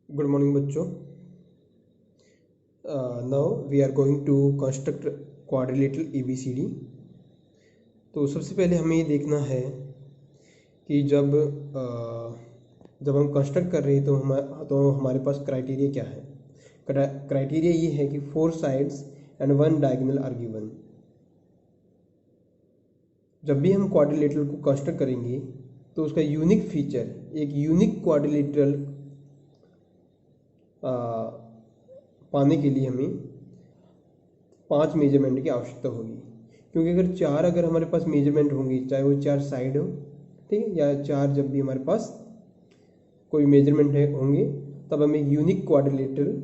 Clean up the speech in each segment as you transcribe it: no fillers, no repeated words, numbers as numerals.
Good morning बच्चों। Now we are going to construct quadrilateral ABCD। तो सबसे पहले हमें ये देखना है कि जब हम कंस्ट्रक्ट कर रहे हैं तो हमारे पास क्राइटेरिया क्या है। क्राइटेरिया ये है कि 4 sides and 1 diagonal are given. जब भी हम क्वाड्रिलेटरल को कंस्ट्रक्ट करेंगे तो उसका यूनिक फीचर, एक यूनिक क्वाड्रिलेटरल पाने के लिए हमें 5 मेजरमेंट की आवश्यकता होगी। क्योंकि अगर हमारे पास मेजरमेंट होंगे, चाहे वो 4 साइड हो, ठीक है, या 4 जब भी हमारे पास कोई मेजरमेंट होंगे, तब हम एक यूनिक क्वाड्रिलेटरल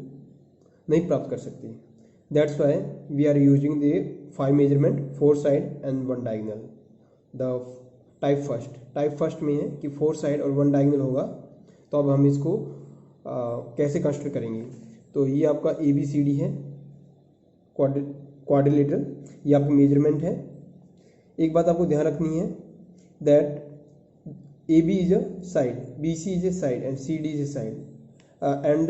नहीं प्राप्त कर सकते। That's why we are using the 5 measurement, 4 side and 1 diagonal. The type first में है कि 4 साइड और 1 डायगोनल होगा। तो अब हम इसको कैसे कंस्ट्रक्ट करेंगे। तो ये आपका ABCD है, क्वाड्रिलेटरल, ये आपकी मेजरमेंट है। एक बात आपको ध्यान रखनी है that AB is a side, BC is a side and CD is a side and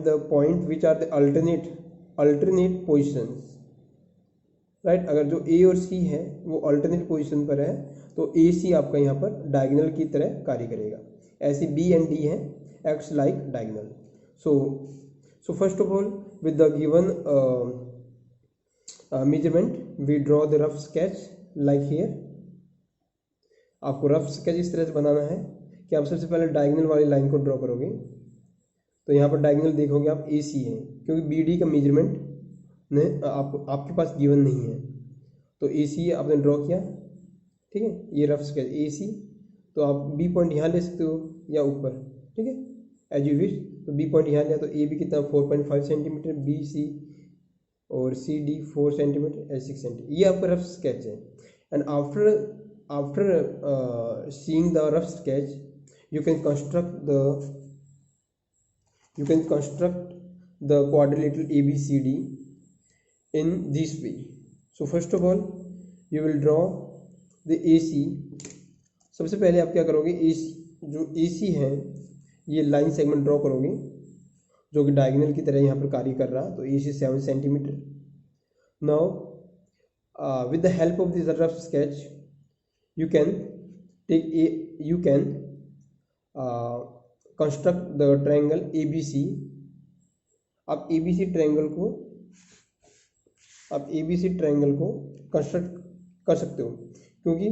the point which are the alternate positions, right. अगर जो A और C है वो अल्टरनेट पोजिशन पर है तो AC आपका यहाँ पर डायगोनल की तरह कार्य करेगा। ऐसे B एंड D है, acts like diagonal. So first of all, with the given measurement, we draw the rough sketch like here. आपको रफ स्केच इस तरह से बनाना है कि आप सबसे पहले डायगोनल वाली लाइन को ड्रॉ करोगे। तो यहाँ पर डायगोनल देखोगे आप AC है, क्योंकि BD का मेजरमेंट ने आपके पास गिवन नहीं है। तो AC आपने ड्रॉ किया, ठीक है, ये रफ स्केच AC। तो आप B पॉइंट यहाँ ले सकते हो या ऊपर, ठीक है, एज यू विश। तो B पॉइंट यहाँ लिया तो AB कितना 4.5 सेंटीमीटर, BC और CD 4 सेंटीमीटर, 6 सेंटीमीटर। ये आपका रफ स्केच है। And after seeing the rough sketch you can construct the quadrilateral ABCD in this way. So first of all you will draw the AC। सबसे पहले आप क्या करोगे, जो AC है ये लाइन सेगमेंट ड्रॉ करोगे जो कि डायगोनल की तरह यहाँ पर कार्य कर रहा। तो AC 7 centimetre. Now with the help of this rough sketch you can construct the triangle ABC। आप ABC ट्रायंगल को कंस्ट्रक्ट कर सकते हो, क्योंकि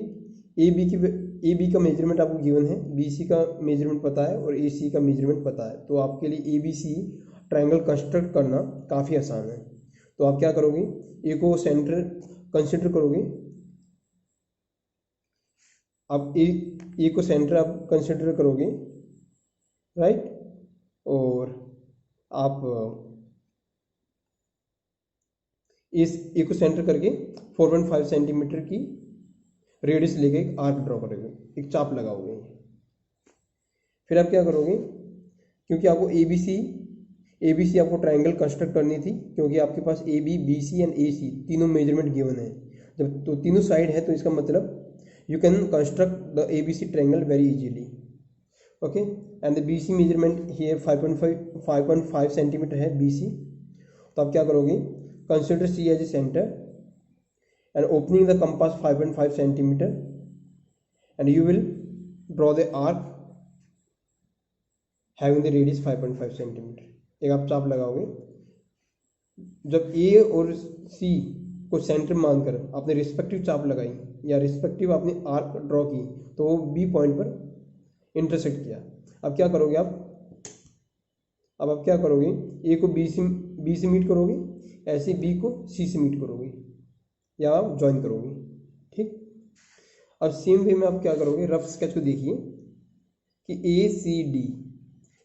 AB का मेजरमेंट आपको गिवन है, BC का मेजरमेंट पता है और AC का मेजरमेंट पता है। तो आपके लिए ABC ट्रायंगल कंस्ट्रक्ट करना काफ़ी आसान है। तो आप क्या करोगे, A को सेंटर कंसिडर करोगे। आप ए को सेंटर आप कंसिडर करोगे, राइट। और आप इस ए को सेंटर करके 4.5 सेंटीमीटर की रेडियस लेके एक आर्क ड्रॉ करोगे, एक चाप लगाओगे। फिर आप क्या करोगे, क्योंकि आपको ABC आपको ट्रायंगल कंस्ट्रक्ट करनी थी, क्योंकि आपके पास AB, BC एंड AC तीनों मेजरमेंट गिवन है। जब तो तीनों साइड है तो इसका मतलब you can construct the ABC triangle very easily, okay। and the BC measurement here 5.5 centimetre है BC। तो आप क्या करोगे, consider C as a center and opening the compass 5.5 centimetre and you will draw the arc having the radius 5.5 centimetre. एक आप चाप लगाओगे। जब A और C को सेंटर मानकर आपने रिस्पेक्टिव चाप लगाई या रिस्पेक्टिव आपने आर्क ड्रॉ की, तो वो B पॉइंट पर इंटरसेक्ट किया। अब क्या करोगे आप क्या करोगे, A को B से मीट करोगे, ऐसे B को C से मीट करोगे या आप ज्वाइन करोगे, ठीक। अब सेम वे में आप क्या करोगे, रफ स्केच को देखिए कि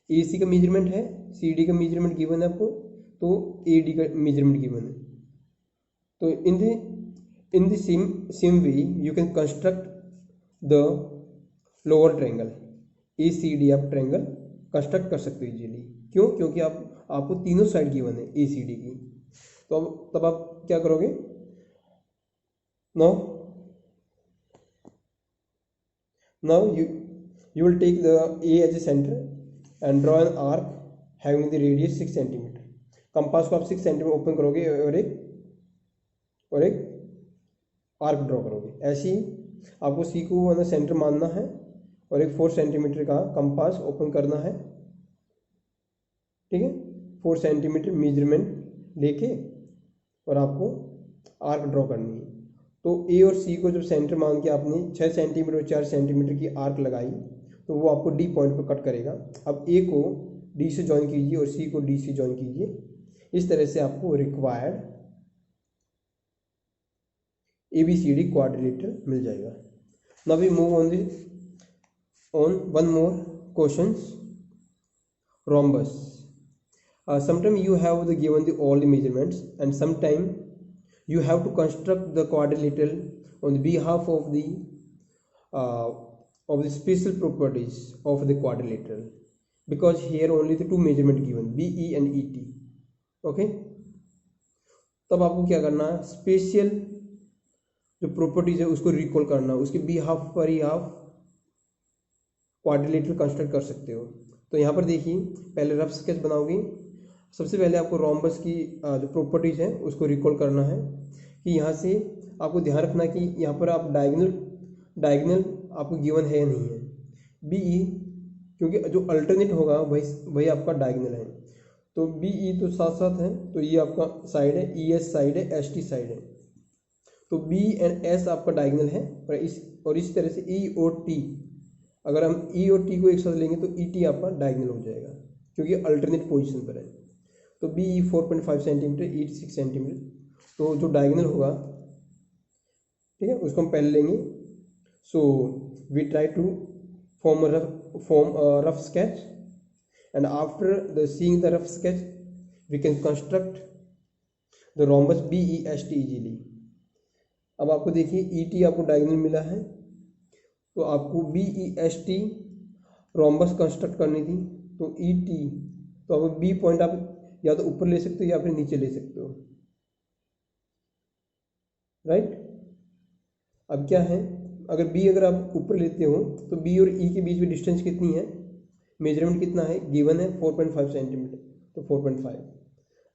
AC का मेजरमेंट है, CD का मेजरमेंट गिवन है आपको, तो AD का मेजरमेंट गिवन है। तो in the same way you can construct the lower triangle ACD। आप ट्रायंगल कंस्ट्रक्ट कर सकते हो इजीली। क्यों, क्योंकि आपको तीनों साइड गिवन है ACD की। तो अब तब आप क्या करोगे, now you will take the A as a center and draw an arc having the radius 6 centimetre. Compass को आप 6 सेंटीमीटर ओपन करोगे और एक आर्क ड्रॉ करोगे। ऐसे ही आपको सी को सेंटर मानना है और एक 4 सेंटीमीटर का कंपास ओपन करना है, ठीक है। 4 सेंटीमीटर मेजरमेंट लेके और आपको आर्क ड्रॉ करनी है। तो ए और सी को जब सेंटर मान के आपने 6 सेंटीमीटर और 4 सेंटीमीटर की आर्क लगाई तो वो आपको डी पॉइंट पर कट करेगा। अब ए को डी से ज्वाइन कीजिए और सी को डी से ज्वाइन कीजिए। इस तरह से आपको रिक्वायर्ड ABCD क्वाड्रिलेटरल मिल जाएगा। Now we move on one more questions. rhombus. Sometimes you have given all the measurements and sometime you have to construct the quadrilateral on the behalf of the special properties of the quadrilateral, because here only the two measurement given BE and ET. okay, तब आपको क्या करना है, special जो properties है उसको recall करना, उसके बिहाफ पर ही आप क्वाड्रिलेटरल कंस्ट्रक्ट कर सकते हो। तो यहाँ पर देखिए, पहले रफ स्केच बनाओगे। सबसे पहले आपको रोम्बस की जो प्रॉपर्टीज है उसको रिकॉल करना है कि यहाँ से आपको ध्यान रखना कि यहाँ पर आप डायगोनल आपको गिवन है या नहीं है। BE क्योंकि जो अल्टरनेट होगा वही आपका डायगोनल है, तो BE तो साथ साथ है, तो ये आपका साइड है, ES साइड है, ST साइड है, तो B एंड S आपका डायगोनल है। और इस तरह से E और T, अगर हम E और T को एक साथ लेंगे तो ET आपका डायगोनल हो जाएगा क्योंकि अल्टरनेट पोजीशन पर है। तो BE 4.5 सेंटीमीटर, ET 6 सेंटीमीटर, तो जो डायगोनल होगा, ठीक है, उसको हम पहले लेंगे। So we try to form a rough sketch, and after seeing the rough sketch we can construct the rhombus BEST easily. अब आपको देखिए ET आपको डायगोनल मिला है, तो आपको BEST रोम्बस कंस्ट्रक्ट करनी थी। तो ET, तो अब B पॉइंट आप या तो ऊपर ले सकते हो या फिर नीचे ले सकते हो, राइट। अब क्या है, अगर आप ऊपर लेते हो तो B और E के बीच में डिस्टेंस कितनी है, मेजरमेंट कितना है, गिवन है 4.5 सेंटीमीटर, तो 4.5।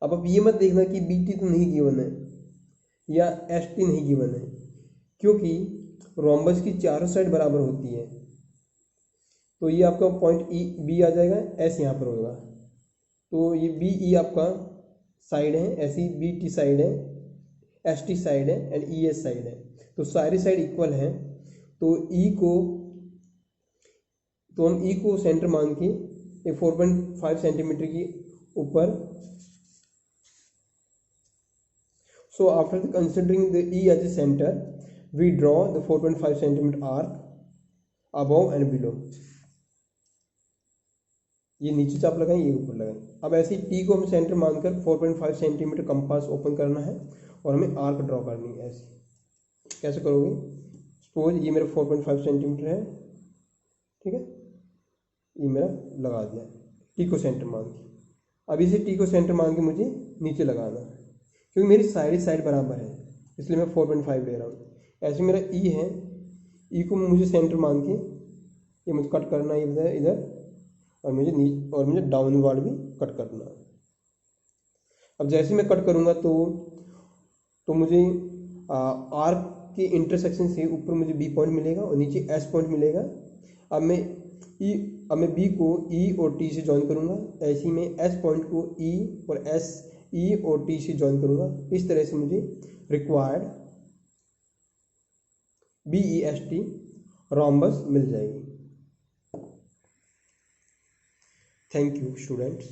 अब आप ये मत देखना कि BT तो नहीं गिवन है या ST नहीं गिवन है, क्योंकि रोम्बस की चारों साइड बराबर होती है। तो ये आपका पॉइंट B आ जाएगा, S यहाँ पर होगा, तो ये BE आपका साइड है, ऐसी BT साइड है, ST साइड है एंड ES साइड है, तो सारी साइड इक्वल है। तो हम E को सेंटर मान के 4.5 सेंटीमीटर की ऊपर, so after considering the E as a center we draw the 4.5 centimeter arc above and below। ये नीचे चाप लगाएं, ये ऊपर लगाएं। अब ऐसे ही T को हम सेंटर मानकर 4.5 सेंटीमीटर कंपास ओपन करना है और हमें आर्क ड्रॉ करनी है। ऐसे कैसे करोगे, सपोज ये मेरा 4.5 सेंटीमीटर है, ठीक है, ये मेरा लगा दिया T को सेंटर मान के। अब इसे T को सेंटर मान के मुझे नीचे लगाना है, क्योंकि मेरी साइड बराबर है इसलिए मैं 4.5 ले रहा हूँ। ऐसे मेरा E है, E को मुझे सेंटर मान के ये मुझे कट करना है इधर, और मुझे डाउनवर्ड भी कट करना है। अब जैसे मैं कट करूँगा तो मुझे आर्क के इंटरसेक्शन से ऊपर मुझे B पॉइंट मिलेगा और नीचे S पॉइंट मिलेगा। अब मैं B को E और T से ज्वाइन करूँगा, ऐसे ही मैं S पॉइंट को E और T से ज्वाइन करूँगा। इस तरह से मुझे रिक्वायर्ड BEST रोम्बस मिल जाएगी। Thank you students.